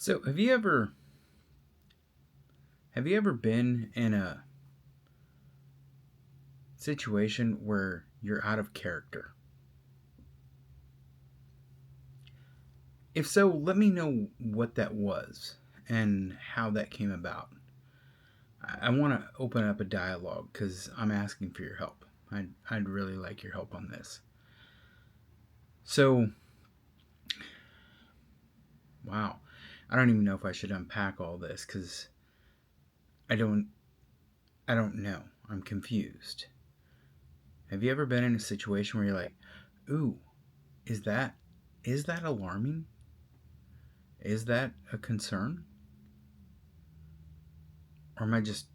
So, have you ever been in a situation where you're out of character? If so, let me know what that was and how that came about. I want to open up a dialogue because I'm asking for your help. I'd really like your help on this. So, wow, I don't even know if I should unpack all this because I don't I don't know. I'm confused. Have you ever been in a situation where you're like, "Ooh, is that is that alarming? Is that a concern? Or am I just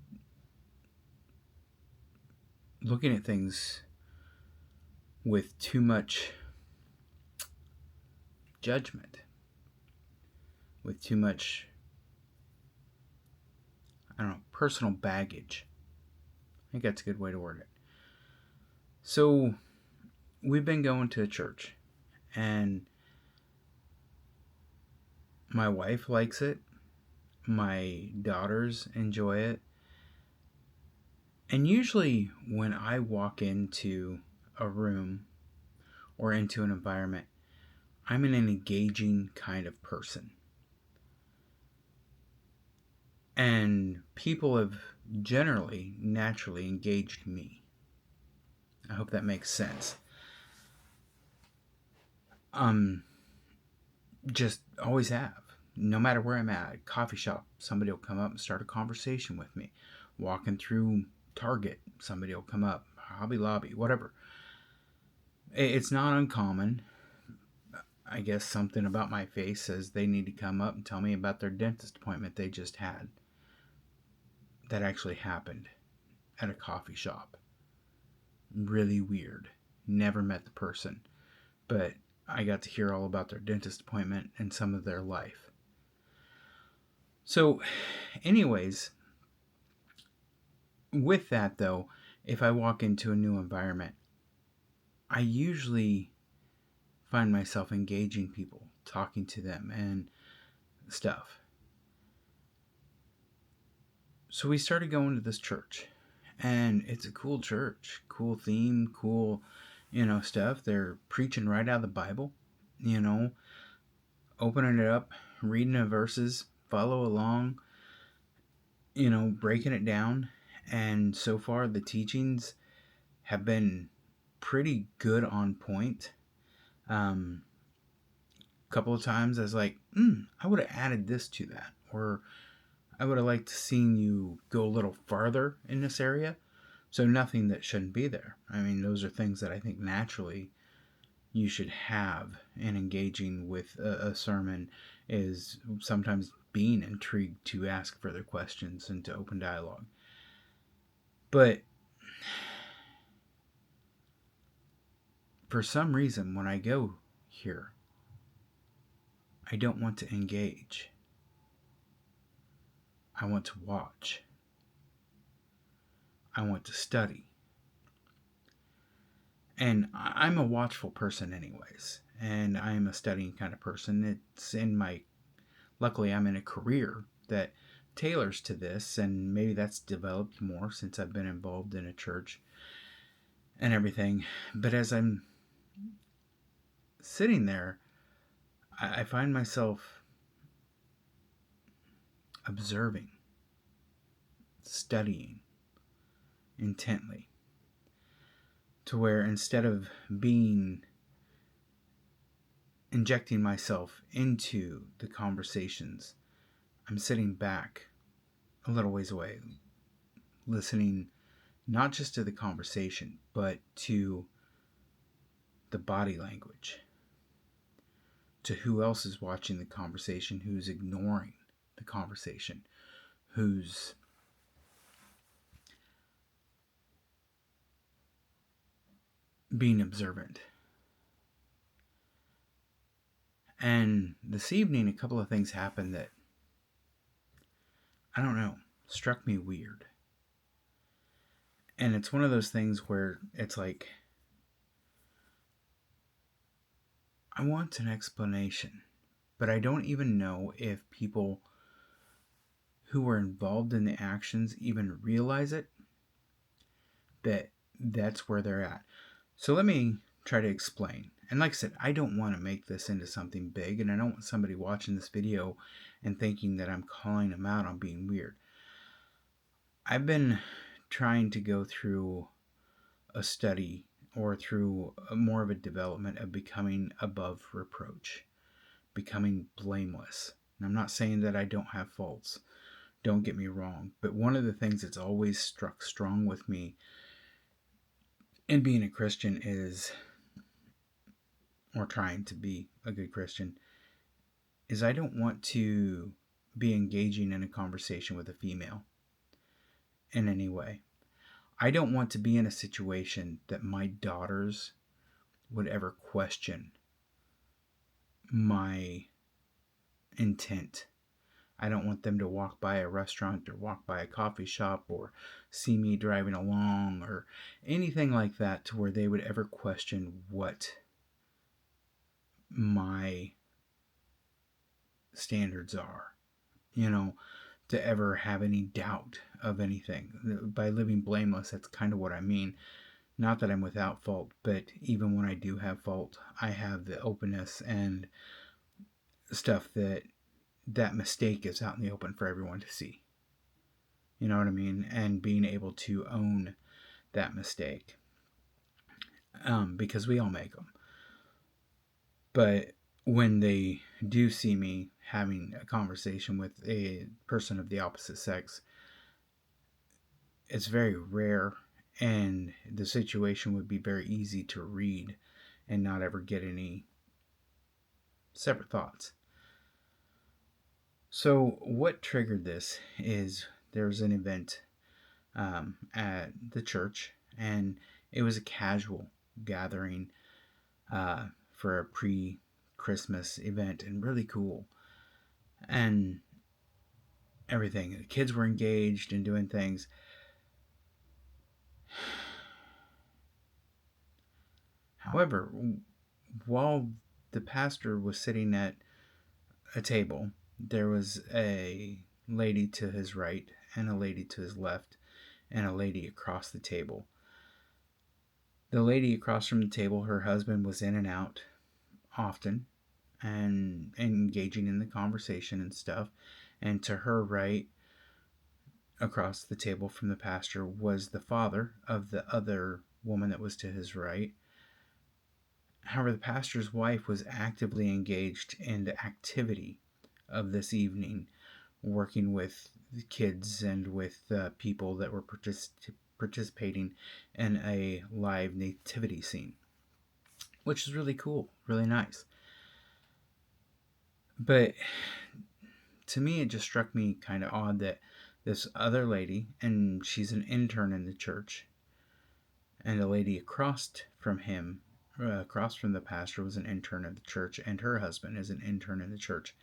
looking at things with too much judgment, with too much, I don't know, personal baggage?" I think that's a good way to word it. So, we've been going to church, and my wife likes it, my daughters enjoy it, and usually when I walk into a room or into an environment, I'm an engaging kind of person. And people have generally, naturally engaged me. I hope that makes sense. Um, just always have. No matter where I'm at, coffee shop, somebody will come up and start a conversation with me. Walking through Target, somebody will come up, Hobby Lobby, whatever. It's not uncommon. I guess something about my face says they need to come up and tell me about their dentist appointment they just had. That actually happened at a coffee shop. Really weird. Never met the person, but I got to hear all about their dentist appointment and some of their life. So, anyways, with that though, if I walk into a new environment, I usually find myself engaging people, talking to them and stuff. So we started going to this church, and it's a cool church, cool theme, cool, stuff. They're preaching right out of the Bible, you know, opening it up, reading the verses, follow along, breaking it down. And so far, the teachings have been pretty good on point. A couple of times I was like, I would have added this to that, or I would have liked to seen you go a little farther in this area. So nothing that shouldn't be there. I mean, those are things that I think naturally you should have in engaging with a sermon, is sometimes being intrigued to ask further questions and to open dialogue. But for some reason, when I go here, I don't want to engage. I want to watch. I want to study. And I'm a watchful person, anyways. And I'm a studying kind of person. It's in my, luckily, I'm in a career that tailors to this, and maybe that's developed more since I've been involved in a church and everything. But as I'm sitting there, I find myself observing, studying intently, to where instead of being injecting myself into the conversations, I'm sitting back a little ways away, listening not just to the conversation, but to the body language, to who else is watching the conversation, who's ignoring the conversation, who's being observant. And this evening, a couple of things happened that, I don't know, struck me weird. And it's one of those things where it's like, I want an explanation. But I don't even know if people who were involved in the actions even realize it, that that's where they're at. So let me try to explain. And like I said, I don't want to make this into something big, and I don't want somebody watching this video and thinking that I'm calling them out on being weird. I've been trying to go through a study or through more of a development of becoming above reproach, becoming blameless. And I'm not saying that I don't have faults. Don't get me wrong. But one of the things that's always struck strong with me in being a Christian is, or trying to be a good Christian, is I don't want to be engaging in a conversation with a female in any way. I don't want to be in a situation that my daughters would ever question my intent. I don't want them to walk by a restaurant or walk by a coffee shop or see me driving along or anything like that to where they would ever question what my standards are. You know, to ever have any doubt of anything. By living blameless, that's kind of what I mean. Not that I'm without fault, but even when I do have fault, I have the openness and stuff that mistake is out in the open for everyone to see. You know what I mean? And being able to own that mistake. Because we all make them. But when they do see me having a conversation with a person of the opposite sex, it's very rare, and the situation would be very easy to read and not ever get any separate thoughts. So what triggered this is there was an event at the church, and it was a casual gathering for a pre-Christmas event, and really cool. And everything. The kids were engaged and doing things. However, while the pastor was sitting at a table, there was a lady to his right and a lady to his left and a lady across the table. The lady across from the table, her husband was in and out often and engaging in the conversation and stuff. And to her right, across the table from the pastor, was the father of the other woman that was to his right. However, the pastor's wife was actively engaged in the activity of this evening, working with the kids and with people that were participating in a live nativity scene, which is really cool, really nice. But to me, it just struck me kind of odd that this other lady, and she's an intern in the church, and the lady across from him, across from the pastor, was an intern at the church, and her husband is an intern in the church.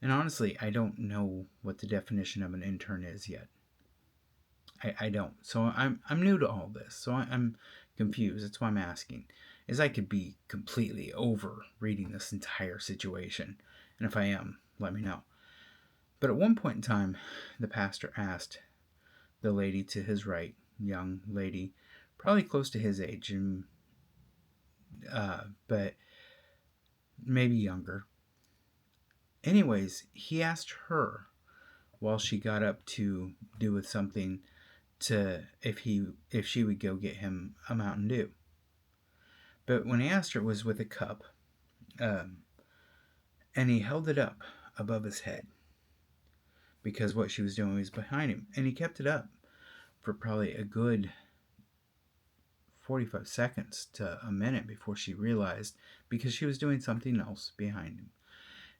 And honestly, I don't know what the definition of an intern is yet. I don't. So I'm new to all this. So I'm confused. That's why I'm asking. Is I could be completely over reading this entire situation. And if I am, let me know. But at one point in time, the pastor asked the lady to his right, young lady, probably close to his age, but maybe younger. Anyways, he asked her while she got up to do with something to if she would go get him a Mountain Dew. But when he asked her, it was with a cup, and he held it up above his head because what she was doing was behind him, and he kept it up for probably a good 45 seconds to a minute before she realized, because she was doing something else behind him,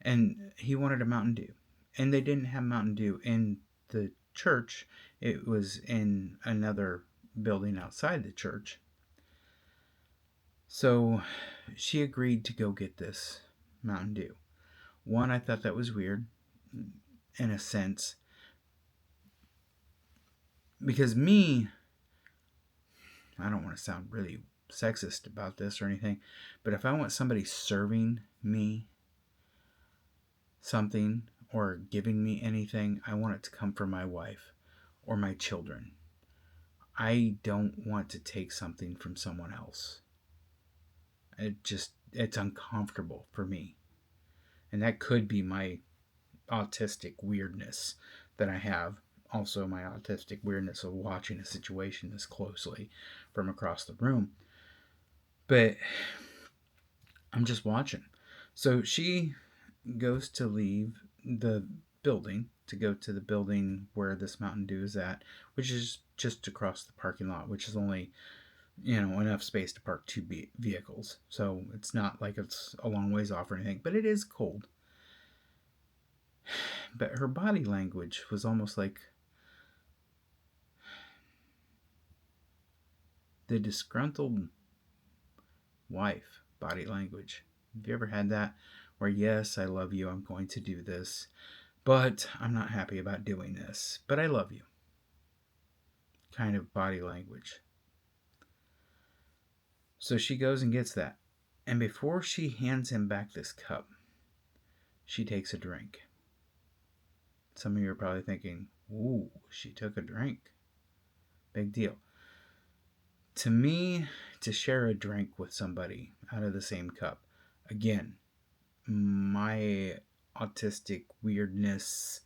and he wanted a Mountain Dew, and they didn't have Mountain Dew in the church. It was in another building outside the church. So she agreed to go get this Mountain Dew. One, I thought that was weird in a sense, because I don't want to sound really sexist about this or anything, but if I want somebody serving me, something or giving me anything, I want it to come from my wife or my children. I don't want to take something from someone else. It's uncomfortable for me. And that could be my autistic weirdness that I have. Also, my autistic weirdness of watching a situation this closely from across the room. But I'm just watching. So she goes to leave the building to go to the building where this Mountain Dew is at, which is just across the parking lot, which is only, enough space to park two vehicles. So it's not like it's a long ways off or anything, but it is cold. But her body language was almost like the disgruntled wife body language. Have you ever had that? Where, yes, I love you, I'm going to do this, but I'm not happy about doing this, but I love you. Kind of body language. So she goes and gets that. And before she hands him back this cup, she takes a drink. Some of you are probably thinking, ooh, she took a drink. Big deal. To me, to share a drink with somebody out of the same cup, again, my autistic weirdness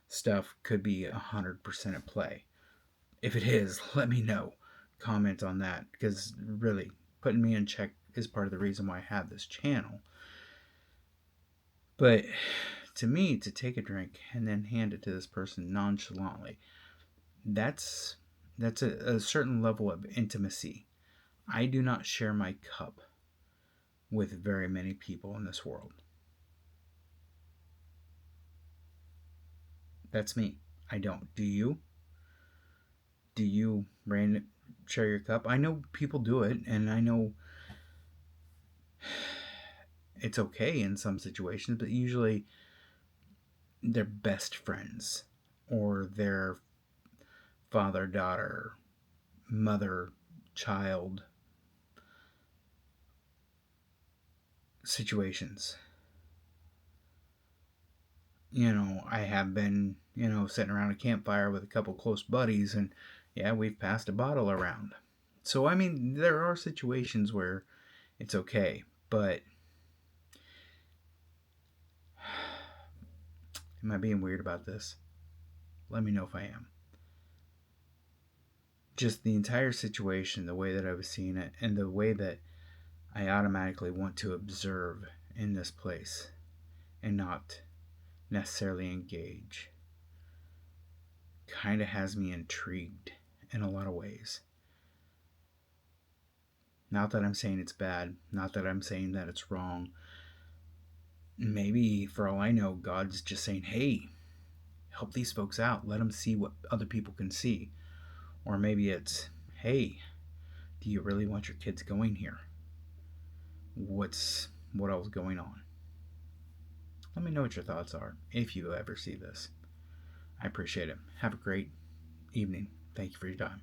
stuff could be 100% at play. If it is, let me know. Comment on that, because really, putting me in check is part of the reason why I have this channel. But to me, to take a drink and then hand it to this person nonchalantly, that's a certain level of intimacy. I do not share my cup with very many people in this world. That's me. I don't. Do you? Do you share your cup? I know people do it, and I know it's okay in some situations, but usually they're best friends or their father, daughter, mother, child situations. I have been, sitting around a campfire with a couple close buddies, and yeah, we've passed a bottle around. So, I mean, there are situations where it's okay, but am I being weird about this? Let me know if I am. Just the entire situation, the way that I was seeing it, and the way that I automatically want to observe in this place and not necessarily engage, kind of has me intrigued in a lot of ways. Not that I'm saying it's bad, not that I'm saying that it's wrong. Maybe, for all I know, God's just saying, hey, help these folks out. Let them see what other people can see. Or maybe it's, hey, do you really want your kids going here? What else going on? Let me know what your thoughts are if you ever see this. I appreciate it. Have a great evening. Thank you for your time.